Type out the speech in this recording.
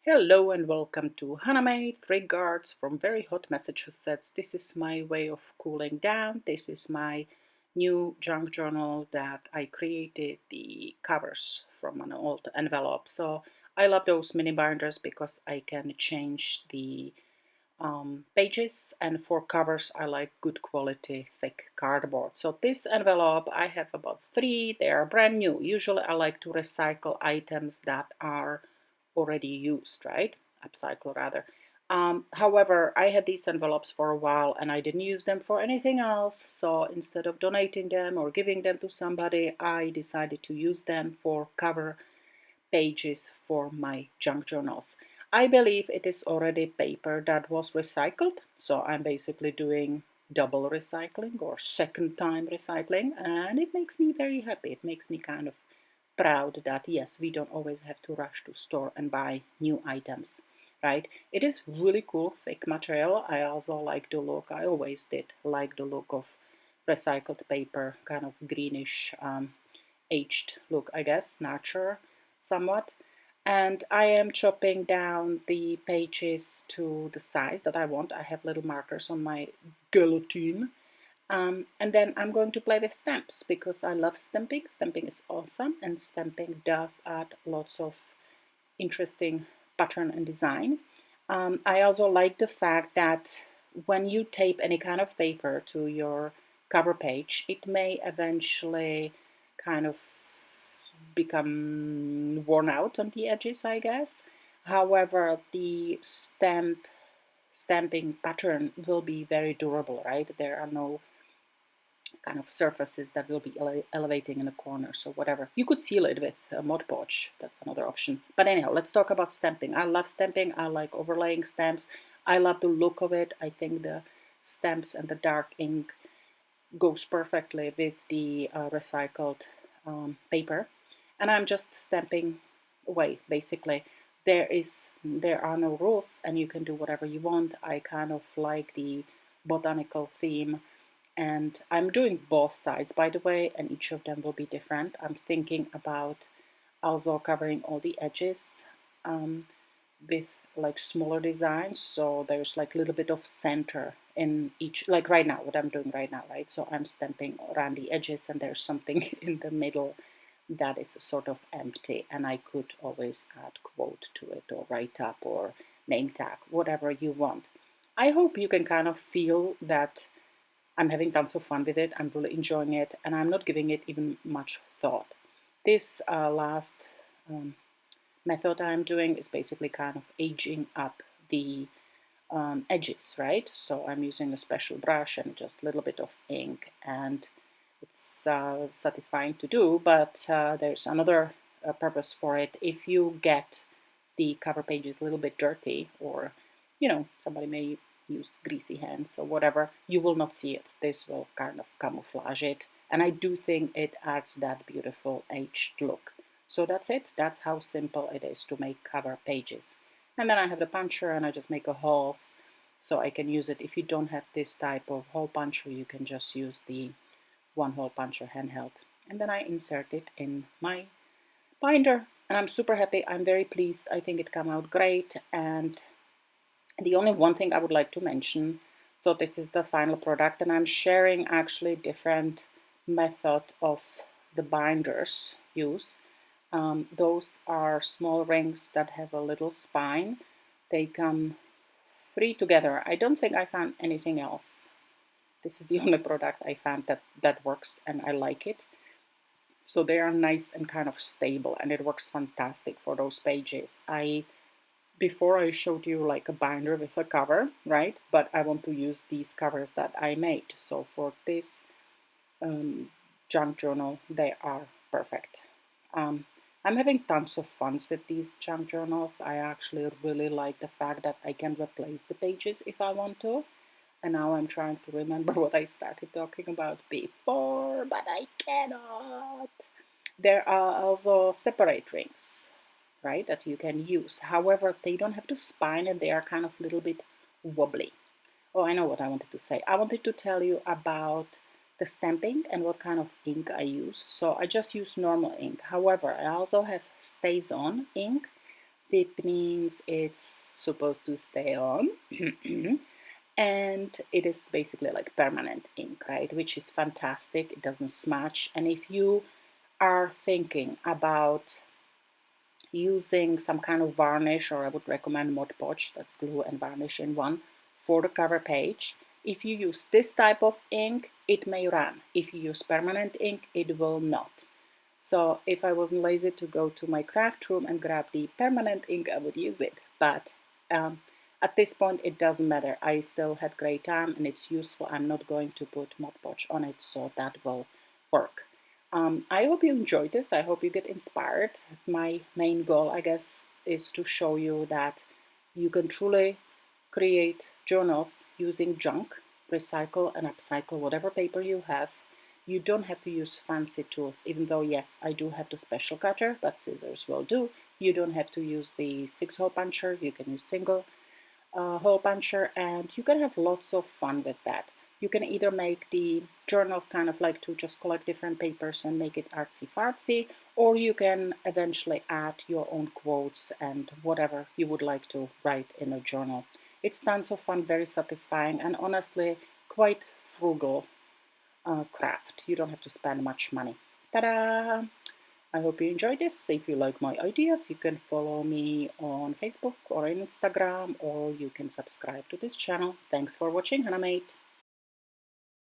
Hello and welcome to Haname, regards from very hot Massachusetts. This is my way of cooling down. This is my new junk journal that I created the covers from an old envelope. So I love those mini binders because I can change the pages, and for covers I like good quality thick cardboard. So this envelope I have about 3. They are brand new. Usually I like to recycle items that are already used, right? Upcycle rather. However, I had these envelopes for a while and I didn't use them for anything else. So instead of donating them or giving them to somebody, I decided to use them for cover pages for my junk journals. I believe it is already paper that was recycled, so I'm basically doing double recycling or second time recycling, and it makes me very happy. It makes me kind of proud that yes, we don't always have to rush to store and buy new items, right? It is really cool, thick material. I also like the look. I always did like the look of recycled paper, kind of greenish, aged look, I guess, natural somewhat. And I am chopping down the pages to the size that I want. I have little markers on my guillotine. And then I'm going to play with stamps because I love stamping. Stamping is awesome, and stamping does add lots of interesting pattern and design. I also like the fact that when you tape any kind of paper to your cover page, it may eventually kind of become worn out on the edges, I guess. However, the stamping pattern will be very durable, right? There are no kind of surfaces that will be elevating in the corners or whatever. You could seal it with a Mod Podge. That's another option. But anyhow, let's talk about stamping. I love stamping. I like overlaying stamps. I love the look of it. I think the stamps and the dark ink goes perfectly with the recycled paper. And I'm just stamping away, basically. There are no rules and you can do whatever you want. I kind of like the botanical theme, and I'm doing both sides, by the way, and each of them will be different. I'm thinking about also covering all the edges with like smaller designs, so there's like a little bit of center in each, like right now, what I'm doing right now, right? So I'm stamping around the edges and there's something in the middle that is sort of empty, and I could always add quote to it or write up or name tag, whatever you want. I hope you can kind of feel that I'm having tons of fun with it. I'm really enjoying it, and I'm not giving it even much thought. This last method I'm doing is basically kind of aging up the edges, right? So I'm using a special brush and just a little bit of ink, and it's satisfying to do, but there's another purpose for it. If you get the cover pages a little bit dirty, or somebody may use greasy hands or whatever, you will not see it. This will kind of camouflage it, and I do think it adds that beautiful aged look. So that's it. That's how simple it is to make cover pages. And then I have the puncher and I just make a holes so I can use it. If you don't have this type of hole puncher, you can just use the one hole puncher handheld. And then I insert it in my binder, and I'm super happy. I'm very pleased. I think it came out great. And the only one thing I would like to mention, so this is the final product, and I'm sharing actually different method of the binders use. Those are small rings that have a little spine. They come 3 together. I don't think I found anything else. This is the only product I found that works, and I like it. So they are nice and kind of stable, and it works fantastic for those pages. Before I showed you like a binder with a cover, right? But I want to use these covers that I made. So for this junk journal, they are perfect. I'm having tons of fun with these junk journals. I actually really like the fact that I can replace the pages if I want to. And now I'm trying to remember what I started talking about before, but I cannot. There are also separate rings, right, that you can use. However, they don't have the spine and they are kind of a little bit wobbly. Oh, I know what I wanted to say. I wanted to tell you about the stamping and what kind of ink I use. So I just use normal ink. However, I also have StazOn ink. It means it's supposed to stay on. And it is basically like permanent ink, right? Which is fantastic. It doesn't smudge. And if you are thinking about using some kind of varnish, or I would recommend Mod Podge, that's glue and varnish in one, for the cover page. If you use this type of ink, it may run. If you use permanent ink, it will not. So if I wasn't lazy to go to my craft room and grab the permanent ink, I would use it. But at this point, it doesn't matter. I still had great time and it's useful. I'm not going to put Mod Podge on it, so that will work. I hope you enjoyed this. I hope you get inspired. My main goal, I guess, is to show you that you can truly create journals using junk, recycle and upcycle whatever paper you have. You don't have to use fancy tools, even though, yes, I do have the special cutter, but scissors will do. You don't have to use the 6-hole puncher. You can use single hole puncher, and you can have lots of fun with that. You can either make the journals kind of like to just collect different papers and make it artsy fartsy, or you can eventually add your own quotes and whatever you would like to write in a journal. It's tons of fun, very satisfying, and honestly quite frugal craft. You don't have to spend much money. Ta-da! I hope you enjoyed this. If you like my ideas, you can follow me on Facebook or Instagram, or you can subscribe to this channel. Thanks for watching, Hannah Mate.